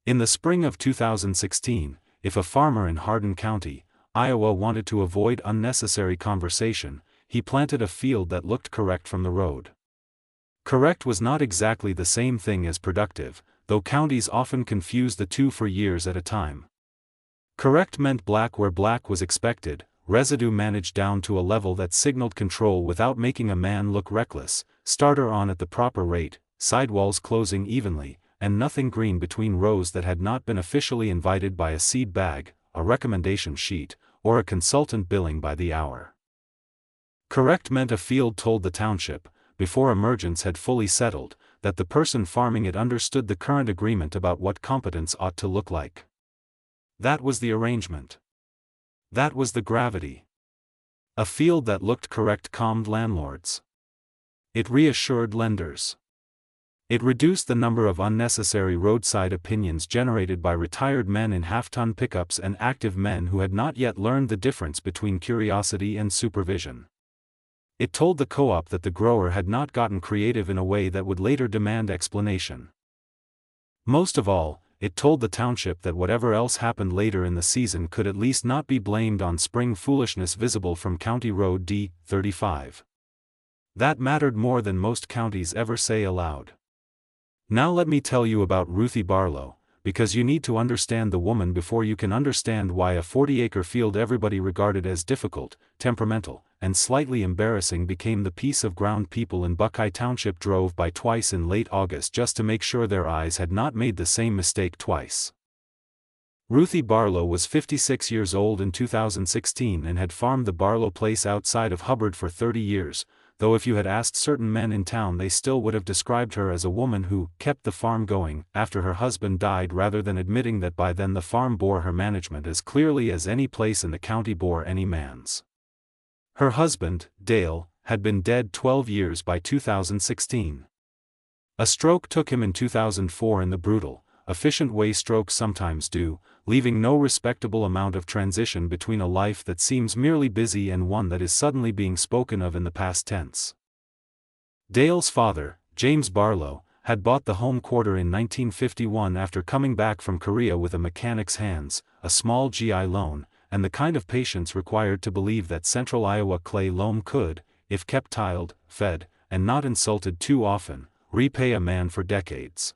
In the spring of 2016, if a farmer in Hardin County, Iowa wanted to avoid unnecessary conversation, he planted a field that looked correct from the road. Correct was not exactly the same thing as productive, though counties often confuse the two for years at a time. Correct meant black where black was expected, residue managed down to a level that signaled control without making a man look reckless, starter on at the proper rate, sidewalls closing evenly, and nothing green between rows that had not been officially invited by a seed bag, a recommendation sheet, or a consultant billing by the hour. Correct meant a field told the township, before emergence had fully settled, that the person farming it understood the current agreement about what competence ought to look like. That was the arrangement. That was the gravity. A field that looked correct calmed landlords. It reassured lenders. It reduced the number of unnecessary roadside opinions generated by retired men in half-ton pickups and active men who had not yet learned the difference between curiosity and supervision. It told the co-op that the grower had not gotten creative in a way that would later demand explanation. Most of all, it told the township that whatever else happened later in the season could at least not be blamed on spring foolishness visible from County Road D-35. That mattered more than most counties ever say aloud. Now let me tell you about Ruthie Barlow, because you need to understand the woman before you can understand why a 40-acre field everybody regarded as difficult, temperamental, and slightly embarrassing became the piece of ground people in Buckeye Township drove by twice in late August just to make sure their eyes had not made the same mistake twice. Ruthie Barlow was 56 years old in 2016 and had farmed the Barlow place outside of Hubbard for 30 years, though if you had asked certain men in town they still would have described her as a woman who kept the farm going after her husband died rather than admitting that by then the farm bore her management as clearly as any place in the county bore any man's. Her husband, Dale, had been dead 12 years by 2016. A stroke took him in 2004 in the brutal, efficient way strokes sometimes do, leaving no respectable amount of transition between a life that seems merely busy and one that is suddenly being spoken of in the past tense. Dale's father, James Barlow, had bought the home quarter in 1951 after coming back from Korea with a mechanic's hands, a small GI loan, and the kind of patience required to believe that central Iowa clay loam could, if kept tiled, fed, and not insulted too often, repay a man for decades.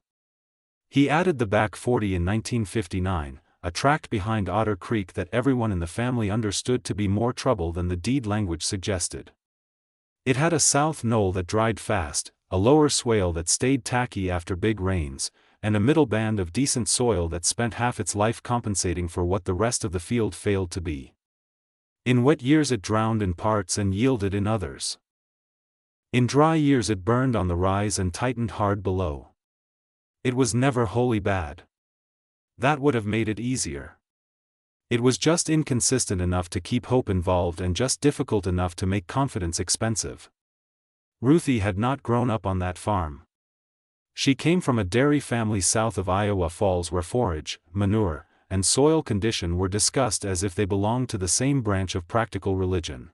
He added the back 40 in 1959, a tract behind Otter Creek that everyone in the family understood to be more trouble than the deed language suggested. It had a south knoll that dried fast, a lower swale that stayed tacky after big rains, and a middle band of decent soil that spent half its life compensating for what the rest of the field failed to be. In wet years it drowned in parts and yielded in others. In dry years it burned on the rise and tightened hard below. It was never wholly bad. That would have made it easier. It was just inconsistent enough to keep hope involved and just difficult enough to make confidence expensive. Ruthie had not grown up on that farm. She came from a dairy family south of Iowa Falls where forage, manure, and soil condition were discussed as if they belonged to the same branch of practical religion.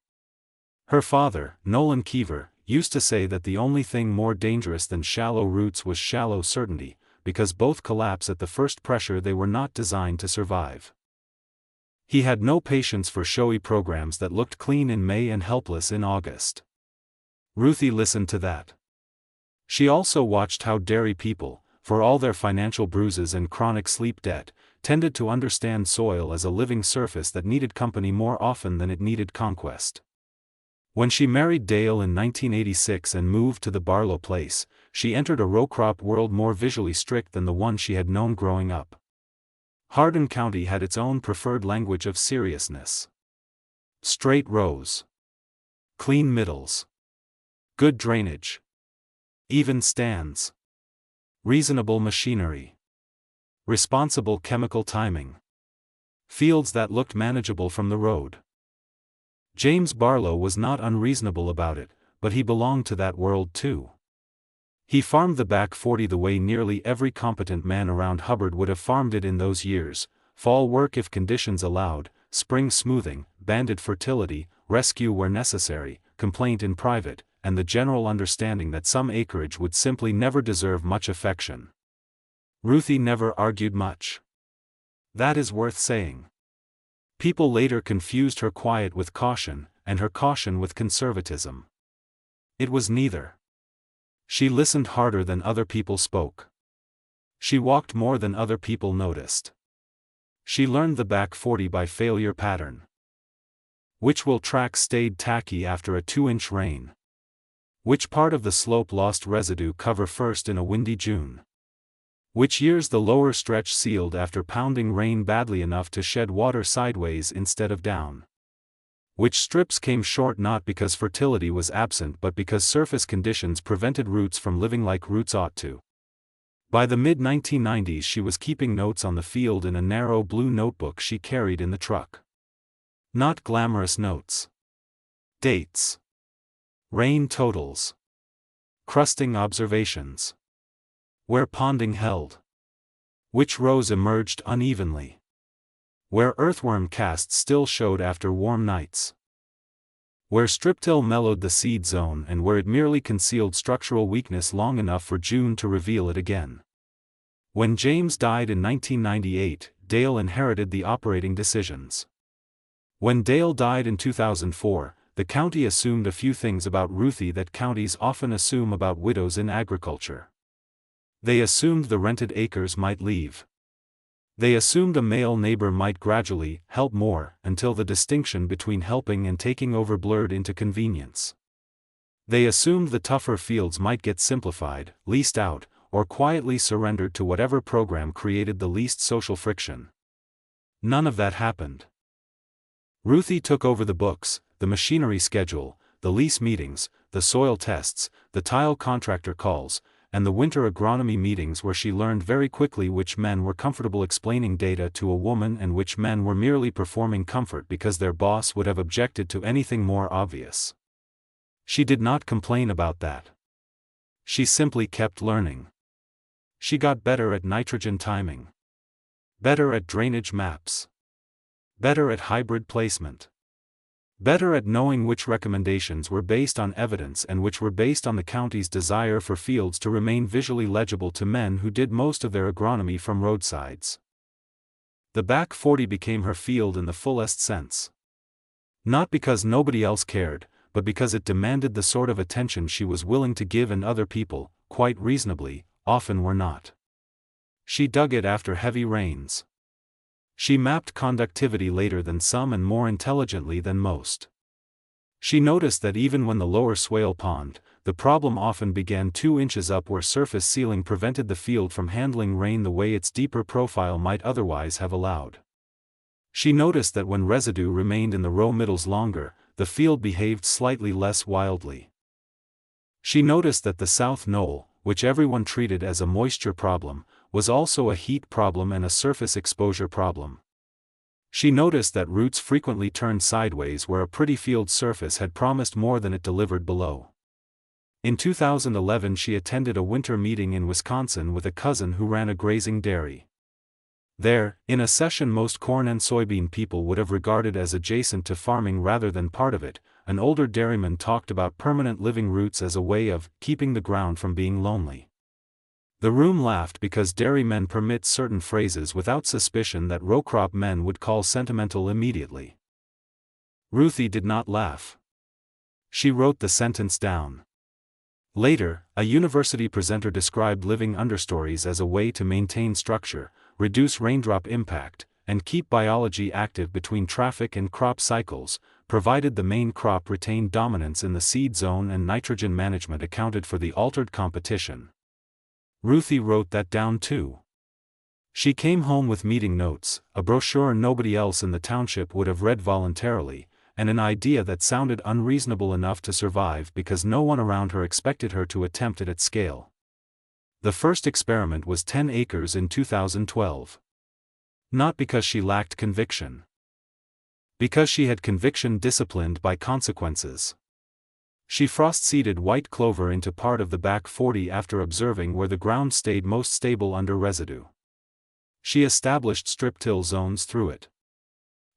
Her father, Nolan Keever, used to say that the only thing more dangerous than shallow roots was shallow certainty, because both collapse at the first pressure they were not designed to survive. He had no patience for showy programs that looked clean in May and helpless in August. Ruthie listened to that. She also watched how dairy people, for all their financial bruises and chronic sleep debt, tended to understand soil as a living surface that needed company more often than it needed conquest. When she married Dale in 1986 and moved to the Barlow place, she entered a row crop world more visually strict than the one she had known growing up. Hardin County had its own preferred language of seriousness. Straight rows. Clean middles. Good drainage. Even stands. Reasonable machinery. Responsible chemical timing. Fields that looked manageable from the road. James Barlow was not unreasonable about it, but he belonged to that world too. He farmed the back 40 the way nearly every competent man around Hubbard would have farmed it in those years: fall work if conditions allowed, spring smoothing, banded fertility, rescue where necessary, complaint in private, and the general understanding that some acreage would simply never deserve much affection. Ruthie never argued much. That is worth saying. People later confused her quiet with caution, and her caution with conservatism. It was neither. She listened harder than other people spoke. She walked more than other people noticed. She learned the back 40 by failure pattern. Which will track stayed tacky after a 2-inch rain? Which part of the slope lost residue cover first in a windy June? Which years the lower stretch sealed after pounding rain badly enough to shed water sideways instead of down? Which strips came short not because fertility was absent but because surface conditions prevented roots from living like roots ought to? By the mid-1990s she was keeping notes on the field in a narrow blue notebook she carried in the truck. Not glamorous notes. Dates. Rain totals. Crusting observations. Where ponding held. Which rows emerged unevenly. Where earthworm casts still showed after warm nights. Where strip-till mellowed the seed zone and where it merely concealed structural weakness long enough for June to reveal it again. When James died in 1998, Dale inherited the operating decisions. When Dale died in 2004, the county assumed a few things about Ruthie that counties often assume about widows in agriculture. They assumed the rented acres might leave. They assumed a male neighbor might gradually help more until the distinction between helping and taking over blurred into convenience. They assumed the tougher fields might get simplified, leased out, or quietly surrendered to whatever program created the least social friction. None of that happened. Ruthie took over the books, the machinery schedule, the lease meetings, the soil tests, the tile contractor calls, and the winter agronomy meetings where she learned very quickly which men were comfortable explaining data to a woman and which men were merely performing comfort because their boss would have objected to anything more obvious. She did not complain about that. She simply kept learning. She got better at nitrogen timing. Better at drainage maps. Better at hybrid placement. Better at knowing which recommendations were based on evidence and which were based on the county's desire for fields to remain visually legible to men who did most of their agronomy from roadsides. The back 40 became her field in the fullest sense. Not because nobody else cared, but because it demanded the sort of attention she was willing to give and other people, quite reasonably, often were not. She dug it after heavy rains. She mapped conductivity later than some and more intelligently than most. She noticed that even when the lower swale pond, the problem often began 2 inches up where surface sealing prevented the field from handling rain the way its deeper profile might otherwise have allowed. She noticed that when residue remained in the row middles longer, the field behaved slightly less wildly. She noticed that the south knoll, which everyone treated as a moisture problem, was also a heat problem and a surface exposure problem. She noticed that roots frequently turned sideways where a pretty field surface had promised more than it delivered below. In 2011 she attended a winter meeting in Wisconsin with a cousin who ran a grazing dairy. There, in a session most corn and soybean people would have regarded as adjacent to farming rather than part of it, an older dairyman talked about permanent living roots as a way of keeping the ground from being lonely. The room laughed because dairymen permit certain phrases without suspicion that row crop men would call sentimental immediately. Ruthie did not laugh. She wrote the sentence down. Later, a university presenter described living understories as a way to maintain structure, reduce raindrop impact, and keep biology active between traffic and crop cycles, provided the main crop retained dominance in the seed zone and nitrogen management accounted for the altered competition. Ruthie wrote that down too. She came home with meeting notes, a brochure nobody else in the township would have read voluntarily, and an idea that sounded unreasonable enough to survive because no one around her expected her to attempt it at scale. The first experiment was 10 acres in 2012. Not because she lacked conviction. Because she had conviction disciplined by consequences. She frost-seeded white clover into part of the back 40 after observing where the ground stayed most stable under residue. She established strip-till zones through it.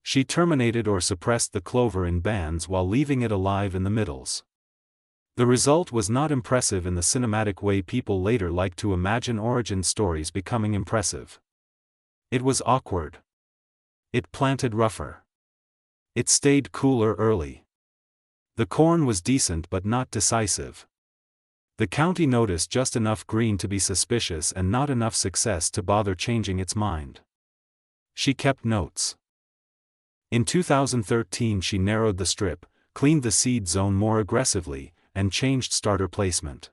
She terminated or suppressed the clover in bands while leaving it alive in the middles. The result was not impressive in the cinematic way people later like to imagine origin stories becoming impressive. It was awkward. It planted rougher. It stayed cooler early. The corn was decent but not decisive. The county noticed just enough green to be suspicious and not enough success to bother changing its mind. She kept notes. In 2013 she narrowed the strip, cleaned the seed zone more aggressively, and changed starter placement.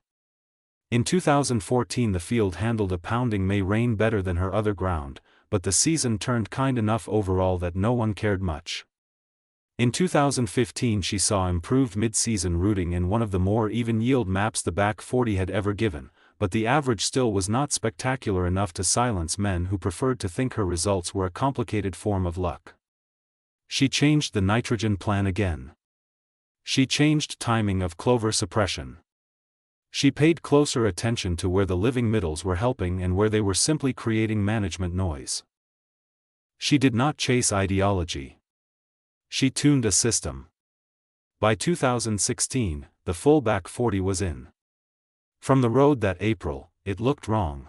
In 2014 the field handled a pounding May rain better than her other ground, but the season turned kind enough overall that no one cared much. In 2015 she saw improved mid-season rooting in one of the more even yield maps the back 40 had ever given, but the average still was not spectacular enough to silence men who preferred to think her results were a complicated form of luck. She changed the nitrogen plan again. She changed timing of clover suppression. She paid closer attention to where the living middles were helping and where they were simply creating management noise. She did not chase ideology. She tuned a system. By 2016, the full back 40 was in. From the road that April, it looked wrong.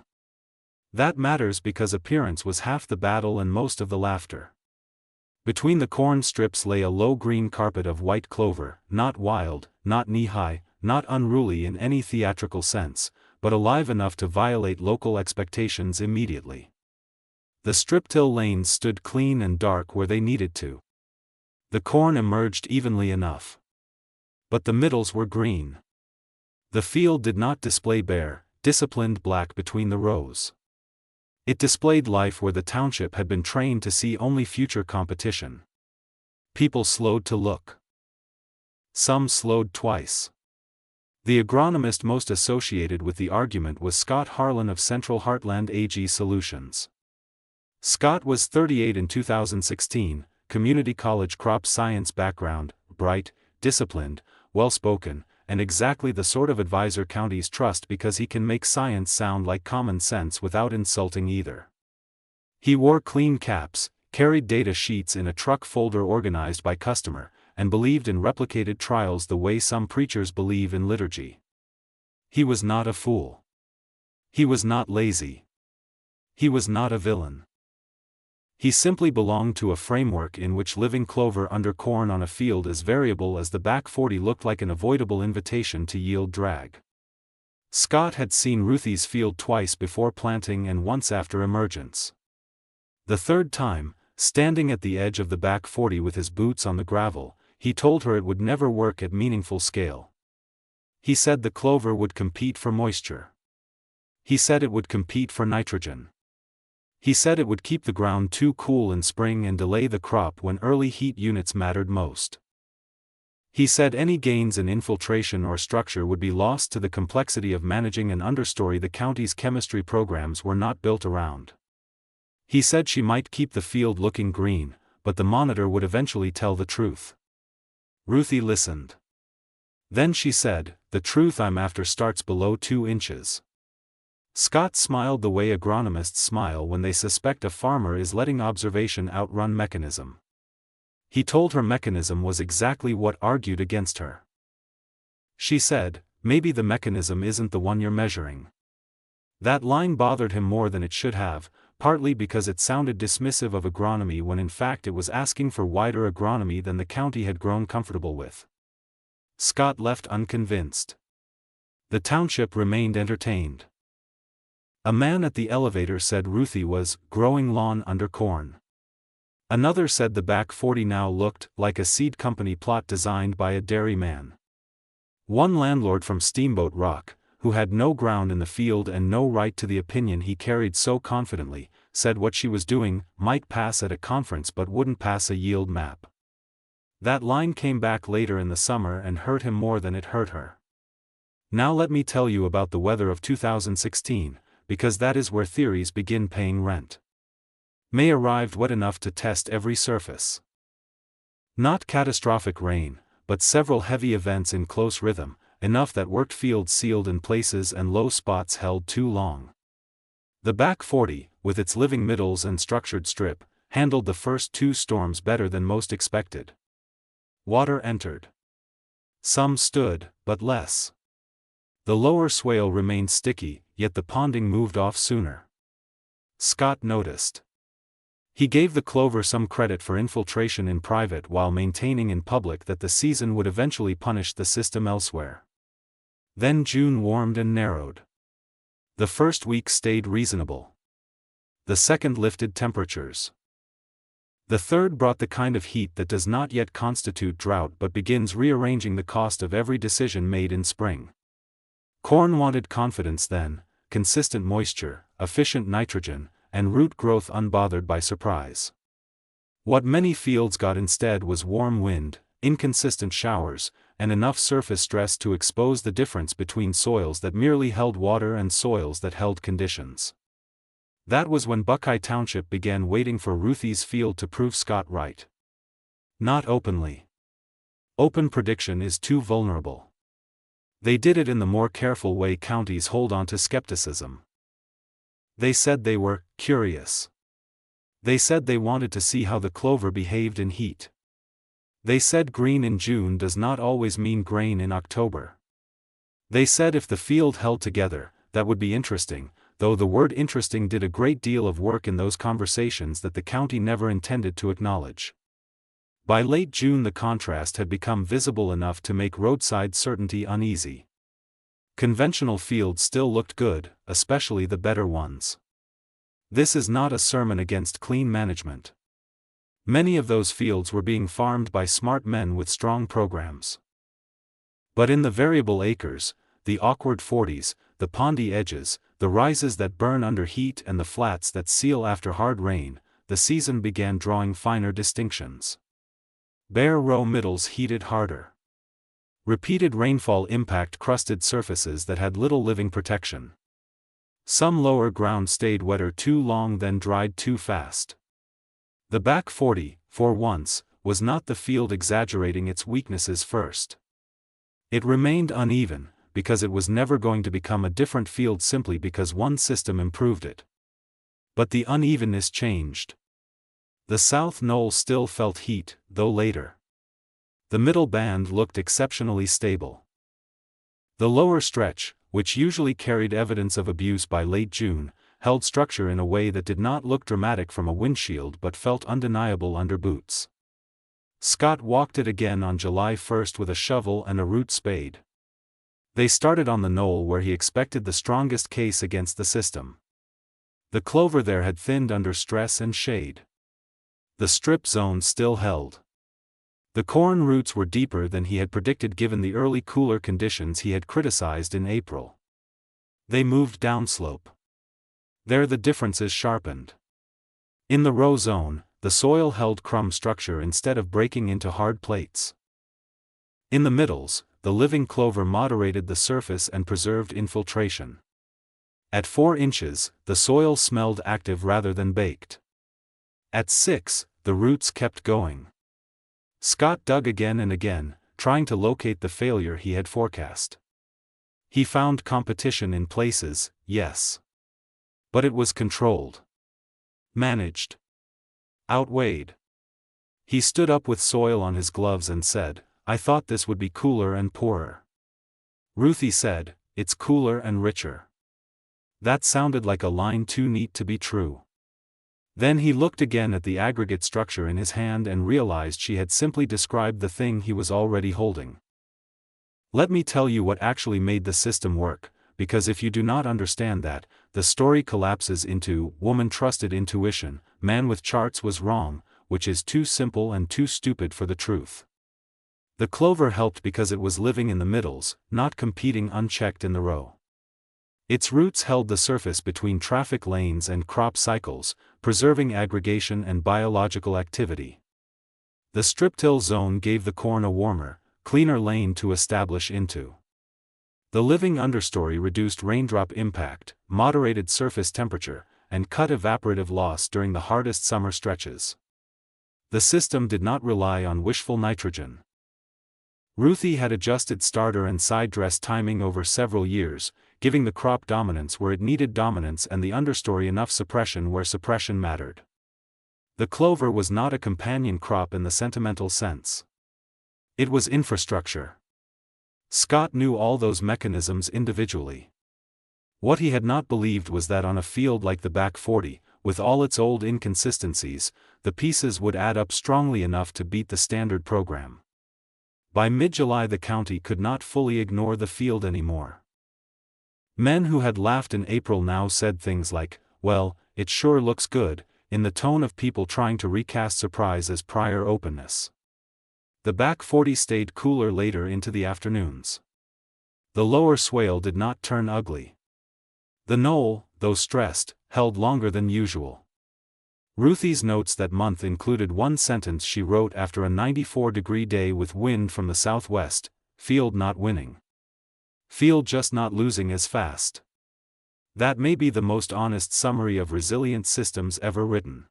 That matters because appearance was half the battle and most of the laughter. Between the corn strips lay a low green carpet of white clover, not wild, not knee-high, not unruly in any theatrical sense, but alive enough to violate local expectations immediately. The strip-till lanes stood clean and dark where they needed to. The corn emerged evenly enough. But the middles were green. The field did not display bare, disciplined black between the rows. It displayed life where the township had been trained to see only future competition. People slowed to look. Some slowed twice. The agronomist most associated with the argument was Scott Harlan of Central Heartland AG Solutions. Scott was 38 in 2016, community college crop science background, bright, disciplined, well-spoken, and exactly the sort of advisor counties trust because he can make science sound like common sense without insulting either. He wore clean caps, carried data sheets in a truck folder organized by customer, and believed in replicated trials the way some preachers believe in liturgy. He was not a fool. He was not lazy. He was not a villain. He simply belonged to a framework in which living clover under corn on a field as variable as the back 40 looked like an avoidable invitation to yield drag. Scott had seen Ruthie's field twice before planting and once after emergence. The third time, standing at the edge of the back 40 with his boots on the gravel, he told her it would never work at meaningful scale. He said the clover would compete for moisture. He said it would compete for nitrogen. He said it would keep the ground too cool in spring and delay the crop when early heat units mattered most. He said any gains in infiltration or structure would be lost to the complexity of managing an understory the county's chemistry programs were not built around. He said she might keep the field looking green, but the monitor would eventually tell the truth. Ruthie listened. Then she said, "The truth I'm after starts below 2 inches. Scott smiled the way agronomists smile when they suspect a farmer is letting observation outrun mechanism. He told her mechanism was exactly what argued against her. She said, "Maybe the mechanism isn't the one you're measuring." That line bothered him more than it should have, partly because it sounded dismissive of agronomy when in fact it was asking for wider agronomy than the county had grown comfortable with. Scott left unconvinced. The township remained entertained. A man at the elevator said Ruthie was growing lawn under corn. Another said the back 40 now looked like a seed company plot designed by a dairyman. One landlord from Steamboat Rock, who had no ground in the field and no right to the opinion he carried so confidently, said what she was doing might pass at a conference but wouldn't pass a yield map. That line came back later in the summer and hurt him more than it hurt her. Now let me tell you about the weather of 2016. Because that is where theories begin paying rent. May arrived wet enough to test every surface. Not catastrophic rain, but several heavy events in close rhythm, enough that worked fields sealed in places and low spots held too long. The back 40, with its living middles and structured strip, handled the first 2 storms better than most expected. Water entered. Some stood, but less. The lower swale remained sticky, yet the ponding moved off sooner. Scott noticed. He gave the clover some credit for infiltration in private while maintaining in public that the season would eventually punish the system elsewhere. Then June warmed and narrowed. The first week stayed reasonable. The second lifted temperatures. The third brought the kind of heat that does not yet constitute drought but begins rearranging the cost of every decision made in spring. Corn wanted confidence then, consistent moisture, efficient nitrogen, and root growth unbothered by surprise. What many fields got instead was warm wind, inconsistent showers, and enough surface stress to expose the difference between soils that merely held water and soils that held conditions. That was when Buckeye Township began waiting for Ruthie's field to prove Scott right. Not openly. Open prediction is too vulnerable. They did it in the more careful way counties hold on to skepticism. They said they were curious. They said they wanted to see how the clover behaved in heat. They said green in June does not always mean grain in October. They said if the field held together, that would be interesting, though the word interesting did a great deal of work in those conversations that the county never intended to acknowledge. By late June the contrast had become visible enough to make roadside certainty uneasy. Conventional fields still looked good, especially the better ones. This is not a sermon against clean management. Many of those fields were being farmed by smart men with strong programs. But in the variable acres, the awkward 40s, the pondy edges, the rises that burn under heat and the flats that seal after hard rain, the season began drawing finer distinctions. Bare row middles heated harder. Repeated rainfall impact crusted surfaces that had little living protection. Some lower ground stayed wetter too long then dried too fast. The back 40, for once, was not the field exaggerating its weaknesses first. It remained uneven, because it was never going to become a different field simply because one system improved it. But the unevenness changed. The south knoll still felt heat, though later. The middle band looked exceptionally stable. The lower stretch, which usually carried evidence of abuse by late June, held structure in a way that did not look dramatic from a windshield but felt undeniable under boots. Scott walked it again on July 1st with a shovel and a root spade. They started on the knoll where he expected the strongest case against the system. The clover there had thinned under stress and shade. The strip zone still held. The corn roots were deeper than he had predicted given the early cooler conditions he had criticized in April. They moved downslope. There the differences sharpened. In the row zone, the soil held crumb structure instead of breaking into hard plates. In the middles, the living clover moderated the surface and preserved infiltration. At 4 inches, the soil smelled active rather than baked. At 6, the roots kept going. Scott dug again and again, trying to locate the failure he had forecast. He found competition in places, yes. But it was controlled. Managed. Outweighed. He stood up with soil on his gloves and said, "I thought this would be cooler and poorer." Ruthie said, "It's cooler and richer." That sounded like a line too neat to be true. Then he looked again at the aggregate structure in his hand and realized she had simply described the thing he was already holding. Let me tell you what actually made the system work, because if you do not understand that, the story collapses into "woman trusted intuition, man with charts was wrong," which is too simple and too stupid for the truth. The clover helped because it was living in the middles, not competing unchecked in the row. Its roots held the surface between traffic lanes and crop cycles, preserving aggregation and biological activity. The strip-till zone gave the corn a warmer, cleaner lane to establish into. The living understory reduced raindrop impact, moderated surface temperature, and cut evaporative loss during the hardest summer stretches. The system did not rely on wishful nitrogen. Ruthie had adjusted starter and side dress timing over several years, giving the crop dominance where it needed dominance and the understory enough suppression where suppression mattered. The clover was not a companion crop in the sentimental sense. It was infrastructure. Scott knew all those mechanisms individually. What he had not believed was that on a field like the back 40, with all its old inconsistencies, the pieces would add up strongly enough to beat the standard program. By mid-July the county could not fully ignore the field anymore. Men who had laughed in April now said things like, "Well, it sure looks good," in the tone of people trying to recast surprise as prior openness. The back 40 stayed cooler later into the afternoons. The lower swale did not turn ugly. The knoll, though stressed, held longer than usual. Ruthie's notes that month included one sentence she wrote after a 94-degree day with wind from the southwest: "Field not winning. Field just not losing as fast." That may be the most honest summary of resilient systems ever written.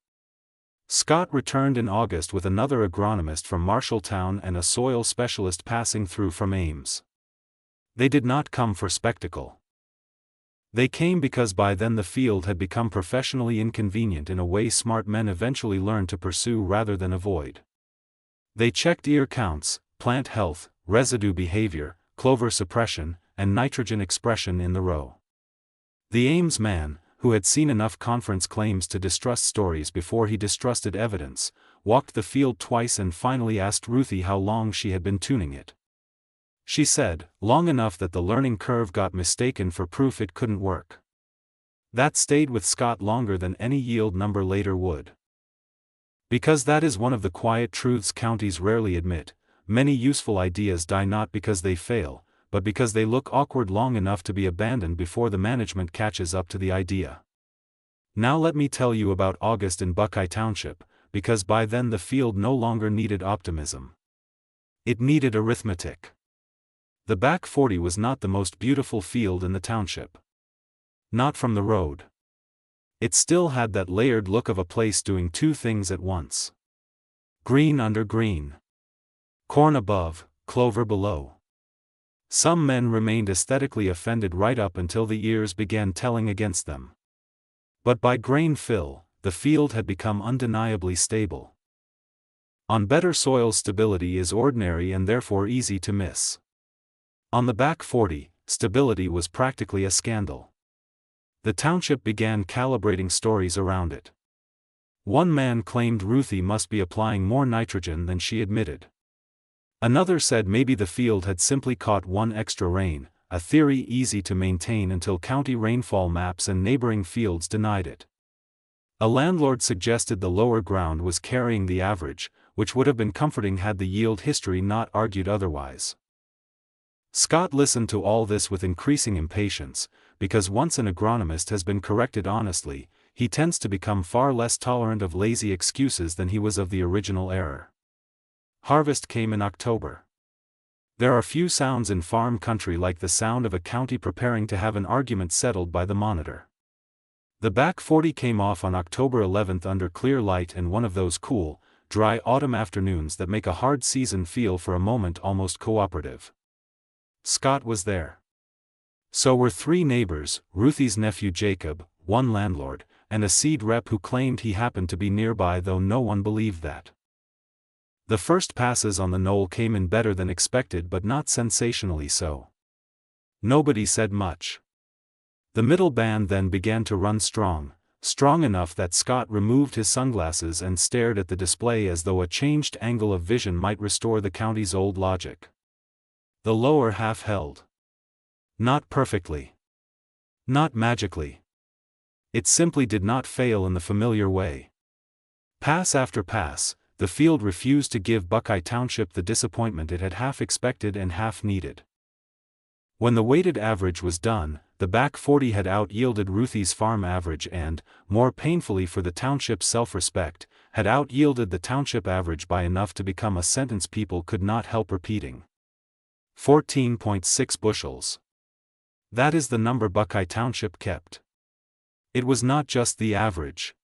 Scott returned in August with another agronomist from Marshalltown and a soil specialist passing through from Ames. They did not come for spectacle. They came because by then the field had become professionally inconvenient in a way smart men eventually learned to pursue rather than avoid. They checked ear counts, plant health, residue behavior, clover suppression, and nitrogen expression in the row. The Ames man, who had seen enough conference claims to distrust stories before he distrusted evidence, walked the field twice and finally asked Ruthie how long she had been tuning it. She said, "Long enough that the learning curve got mistaken for proof it couldn't work." That stayed with Scott longer than any yield number later would. Because that is one of the quiet truths counties rarely admit: many useful ideas die not because they fail, but because they look awkward long enough to be abandoned before the management catches up to the idea. Now let me tell you about August in Buckeye Township, because by then the field no longer needed optimism. It needed arithmetic. The back 40 was not the most beautiful field in the township. Not from the road. It still had that layered look of a place doing two things at once. Green under green. Corn above, clover below. Some men remained aesthetically offended right up until the ears began telling against them. But by grain fill, the field had become undeniably stable. On better soils stability is ordinary and therefore easy to miss. On the back 40, stability was practically a scandal. The township began calibrating stories around it. One man claimed Ruthie must be applying more nitrogen than she admitted. Another said maybe the field had simply caught one extra rain, a theory easy to maintain until county rainfall maps and neighboring fields denied it. A landlord suggested the lower ground was carrying the average, which would have been comforting had the yield history not argued otherwise. Scott listened to all this with increasing impatience, because once an agronomist has been corrected honestly, he tends to become far less tolerant of lazy excuses than he was of the original error. Harvest came in October. There are few sounds in farm country like the sound of a county preparing to have an argument settled by the monitor. The back 40 came off on October 11th under clear light and one of those cool, dry autumn afternoons that make a hard season feel for a moment almost cooperative. Scott was there. So were three neighbors, Ruthie's nephew Jacob, one landlord, and a seed rep who claimed he happened to be nearby, though no one believed that. The first passes on the knoll came in better than expected, but not sensationally so. Nobody said much. The middle band then began to run strong enough that Scott removed his sunglasses and stared at the display as though a changed angle of vision might restore the county's old logic. The lower half held. Not perfectly. Not magically. It simply did not fail in the familiar way. Pass after pass, the field refused to give Buckeye Township the disappointment it had half expected and half needed. When the weighted average was done, the back 40 had out-yielded Ruthie's farm average and, more painfully for the township's self-respect, had out-yielded the township average by enough to become a sentence people could not help repeating. 14.6 bushels. That is the number Buckeye Township kept. It was not just the average.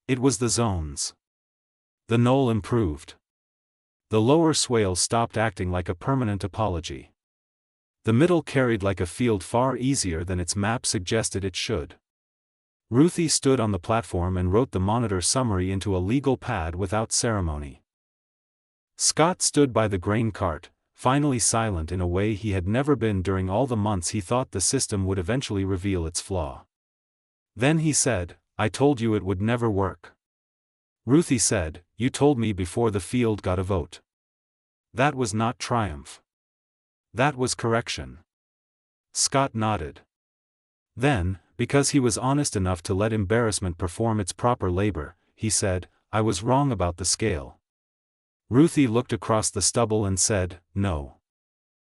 It was the zones. The knoll improved. The lower swale stopped acting like a permanent apology. The middle carried like a field far easier than its map suggested it should. Ruthie stood on the platform and wrote the monitor summary into a legal pad without ceremony. Scott stood by the grain cart, finally silent in a way he had never been during all the months he thought the system would eventually reveal its flaw. Then he said, "I told you it would never work." Ruthie said, "You told me before the field got a vote." That was not triumph. That was correction. Scott nodded. Then, because he was honest enough to let embarrassment perform its proper labor, he said, "I was wrong about the scale." Ruthie looked across the stubble and said, "No.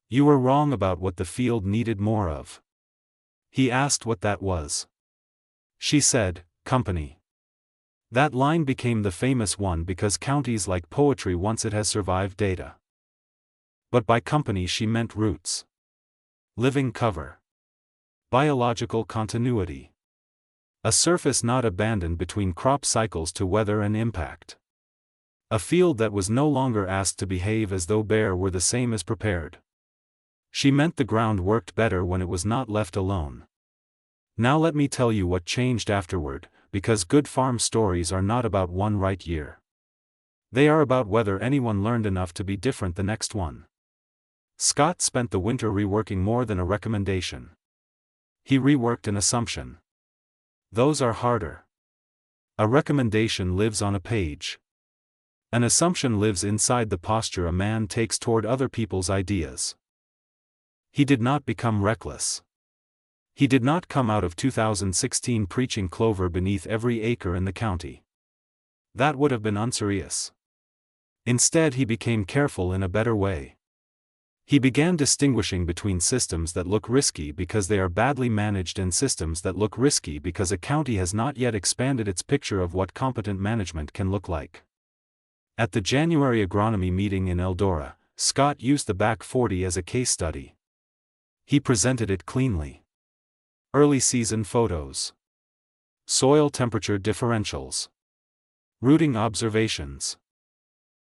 You were wrong about what the field needed more of." He asked what that was. She said, "Company." That line became the famous one because counties like poetry once it has survived data. But by company she meant roots. Living cover. Biological continuity. A surface not abandoned between crop cycles to weather and impact. A field that was no longer asked to behave as though bare were the same as prepared. She meant the ground worked better when it was not left alone. Now let me tell you what changed afterward, because good farm stories are not about one right year. They are about whether anyone learned enough to be different the next one. Scott spent the winter reworking more than a recommendation. He reworked an assumption. Those are harder. A recommendation lives on a page. An assumption lives inside the posture a man takes toward other people's ideas. He did not become reckless. He did not come out of 2016 preaching clover beneath every acre in the county. That would have been unserious. Instead he became careful in a better way. He began distinguishing between systems that look risky because they are badly managed and systems that look risky because a county has not yet expanded its picture of what competent management can look like. At the January agronomy meeting in Eldora, Scott used the back 40 as a case study. He presented it cleanly. Early season photos. Soil temperature differentials. Rooting observations.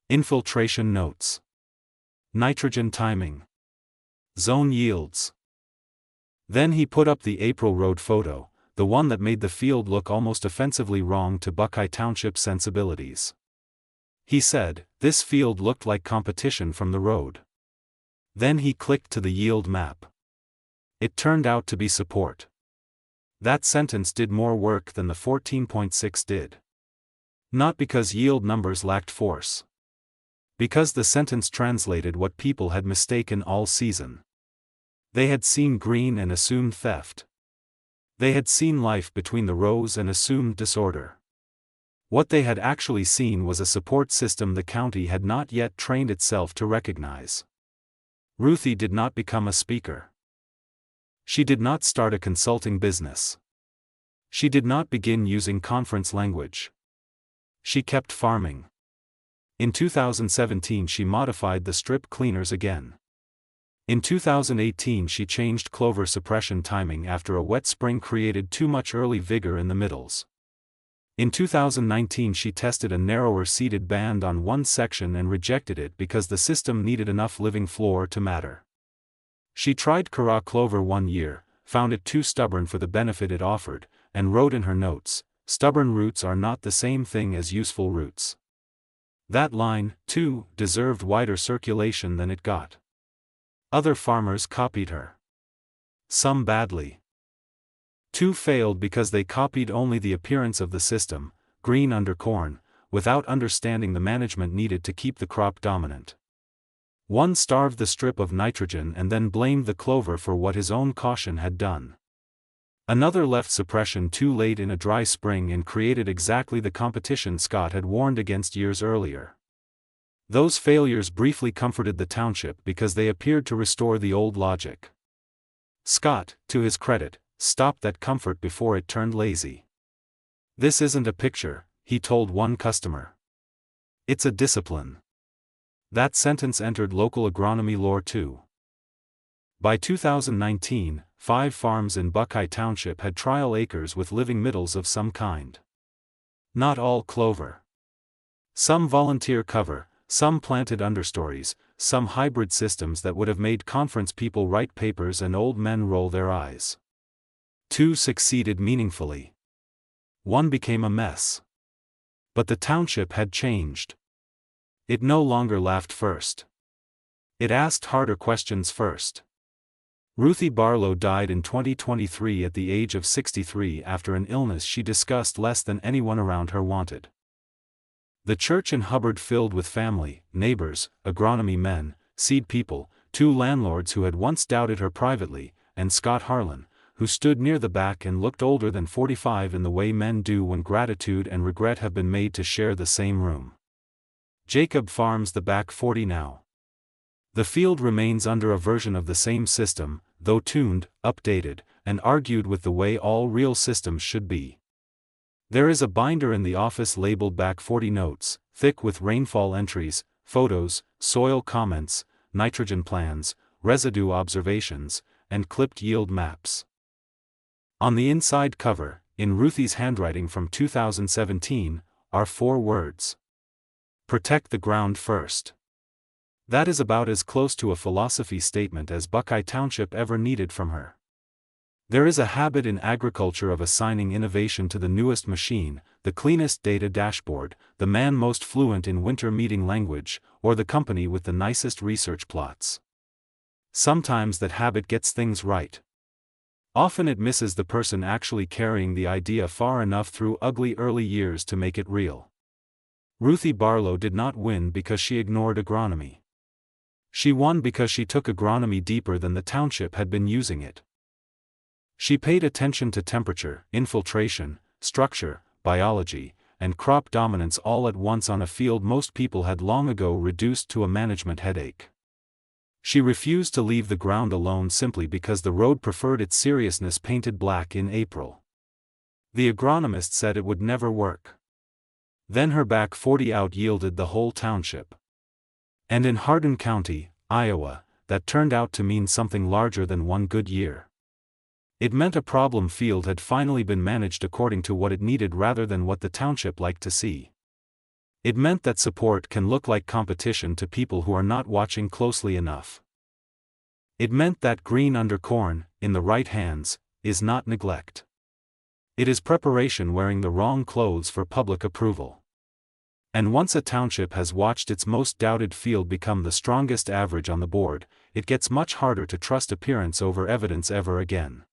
Infiltration notes. Nitrogen timing. Zone yields. Then he put up the April road photo, the one that made the field look almost offensively wrong to Buckeye Township sensibilities. He said, "This field looked like competition from the road." Then he clicked to the yield map. It turned out to be support. That sentence did more work than the 14.6 did. Not because yield numbers lacked force. Because the sentence translated what people had mistaken all season. They had seen green and assumed theft. They had seen life between the rows and assumed disorder. What they had actually seen was a support system the county had not yet trained itself to recognize. Ruthie did not become a speaker. She did not start a consulting business. She did not begin using conference language. She kept farming. In 2017 she modified the strip cleaners again. In 2018 she changed clover suppression timing after a wet spring created too much early vigor in the middles. In 2019 she tested a narrower seeded band on one section and rejected it because the system needed enough living floor to matter. She tried Kara clover one year, found it too stubborn for the benefit it offered, and wrote in her notes, "Stubborn roots are not the same thing as useful roots." That line, too, deserved wider circulation than it got. Other farmers copied her. Some badly. Two failed because they copied only the appearance of the system, green under corn, without understanding the management needed to keep the crop dominant. One starved the strip of nitrogen and then blamed the clover for what his own caution had done. Another left suppression too late in a dry spring and created exactly the competition Scott had warned against years earlier. Those failures briefly comforted the township because they appeared to restore the old logic. Scott, to his credit, stopped that comfort before it turned lazy. "This isn't a picture," he told one customer. "It's a discipline." That sentence entered local agronomy lore too. By 2019, 5 farms in Buckeye Township had trial acres with living middles of some kind. Not all clover. Some volunteer cover, some planted understories, some hybrid systems that would have made conference people write papers and old men roll their eyes. 2 succeeded meaningfully. 1 became a mess. But the township had changed. It no longer laughed first. It asked harder questions first. Ruthie Barlow died in 2023 at the age of 63 after an illness she discussed less than anyone around her wanted. The church in Hubbard filled with family, neighbors, agronomy men, seed people, 2 landlords who had once doubted her privately, and Scott Harlan, who stood near the back and looked older than 45 in the way men do when gratitude and regret have been made to share the same room. Jacob farms the back 40 now. The field remains under a version of the same system, though tuned, updated, and argued with the way all real systems should be. There is a binder in the office labeled Back 40 Notes, thick with rainfall entries, photos, soil comments, nitrogen plans, residue observations, and clipped yield maps. On the inside cover, in Ruthie's handwriting from 2017, are 4 words. Protect the ground first. That is about as close to a philosophy statement as Buckeye Township ever needed from her. There is a habit in agriculture of assigning innovation to the newest machine, the cleanest data dashboard, the man most fluent in winter meeting language, or the company with the nicest research plots. Sometimes that habit gets things right. Often it misses the person actually carrying the idea far enough through ugly early years to make it real. Ruthie Barlow did not win because she ignored agronomy. She won because she took agronomy deeper than the township had been using it. She paid attention to temperature, infiltration, structure, biology, and crop dominance all at once on a field most people had long ago reduced to a management headache. She refused to leave the ground alone simply because the road preferred its seriousness painted black in April. The agronomist said it would never work. Then her back 40 out-yielded the whole township. And in Hardin County, Iowa, that turned out to mean something larger than one good year. It meant a problem field had finally been managed according to what it needed rather than what the township liked to see. It meant that support can look like competition to people who are not watching closely enough. It meant that green under corn, in the right hands, is not neglect. It is preparation wearing the wrong clothes for public approval. And once a township has watched its most doubted field become the strongest average on the board, it gets much harder to trust appearance over evidence ever again.